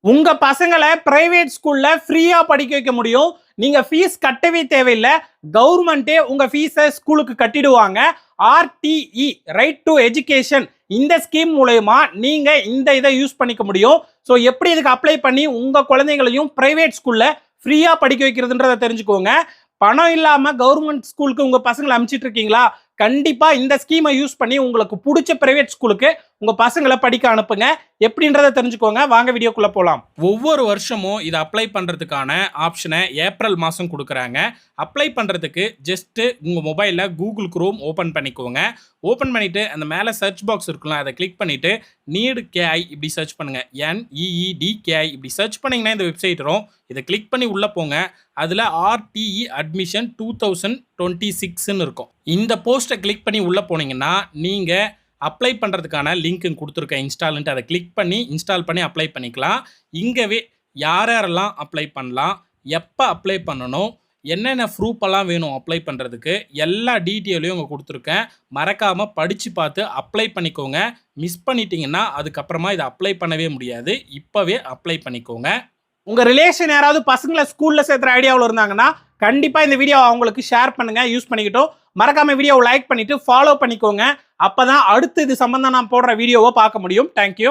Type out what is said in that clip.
உங்க பசங்கள பிரைவேட் ஸ்கூல்ல ஃப்ரீயா படிக்க வைக்க முடியும். நீங்க ஃபீஸ் கட்டவே தேவையில்ல. கவர்மெண்ட்டே உங்க ஃபீஸ ஸ்கூலுக்கு கட்டிடுவாங்க. ஆர்டிஇ ரைட் டு எஜுகேஷன் இந்த ஸ்கீம் மூலமா நீங்க இந்த இதை யூஸ் பண்ணிக்க முடியும். ஸோ எப்படி இதுக்கு அப்ளை பண்ணி உங்க குழந்தைகளையும் பிரைவேட் ஸ்கூல்ல ஃப்ரீயா படிக்க வைக்கிறதுன்றத தெரிஞ்சுக்கோங்க. பணம் இல்லாம கவர்மெண்ட் ஸ்கூலுக்கு உங்க பசங்களை அனுப்பிச்சிட்டு இருக்கீங்களா? கண்டிப்பா இந்த ஸ்கீமை யூஸ் பண்ணி உங்களுக்கு பிடிச்ச பிரைவேட் ஸ்கூலுக்கு உங்க பசங்களை படிக்க அனுப்புங்க. எப்படின்றத தெரிஞ்சுக்கோங்க. வாங்க வீடியோக்குள்ள போலாம். ஒவ்வொரு வருஷமும் இதை அப்ளை பண்றதுக்கான ஆப்ஷனை ஏப்ரல் மாசம் கொடுக்குறாங்க. அப்ளை பண்றதுக்கு ஜஸ்ட் உங்க மொபைல்ல கூகுள் குரோம் ஓபன் பண்ணிக்கோங்க. ஓபன் பண்ணிட்டு அந்த மேல சர்ச் பாக்ஸ் இருக்குல்ல, அதை கிளிக் பண்ணிட்டு நீட் கேஐ இப்படி சர்ச் பண்ணுங்க. NEEDKI இப்படி சர்ச் பண்ணீங்கன்னா இந்த வெப்சைட் வரும். இதை கிளிக் பண்ணி உள்ள போங்க. அதுல RTE அட்மிஷன் 2026ன்னு இருக்கும். இந்த போஸ்ட்டை கிளிக் பண்ணி உள்ள போனீங்கன்னா நீங்க அப்ளை பண்ணுறதுக்கான லிங்க் கொடுத்துருக்கேன் இன்ஸ்டால்ன்ட்டு, அதை கிளிக் பண்ணி இன்ஸ்டால் பண்ணி அப்ளை பண்ணிக்கலாம். இங்கவே யார் யாரெல்லாம் அப்ளை பண்ணலாம், எப்போ அப்ளை பண்ணணும், என்னென்ன ப்ரூஃப் எல்லாம் வேணும் அப்ளை பண்ணுறதுக்கு, எல்லா டீட்டெயிலையும் இங்கே கொடுத்துருக்கேன். மறக்காமல் படித்து பார்த்து அப்ளை பண்ணிக்கோங்க. மிஸ் பண்ணிட்டீங்கன்னா அதுக்கப்புறமா இதை அப்ளை பண்ணவே முடியாது. இப்போவே அப்ளை பண்ணிக்கோங்க. உங்கள் ரிலேஷன் யாராவது பசங்களை ஸ்கூலில் சேர்த்துற ஐடியாவில் இருந்தாங்கன்னா கண்டிப்பாக இந்த வீடியோ அவங்களுக்கு ஷேர் பண்ணுங்கள், யூஸ் பண்ணிக்கிட்டோம். மறக்காம வீடியோவை லைக் பண்ணிட்டு ஃபாலோ பண்ணிக்கோங்க. அப்பதான் அடுத்து இது சம்பந்தம் நான் போடுற வீடியோவை பார்க்க முடியும். தேங்க்யூ.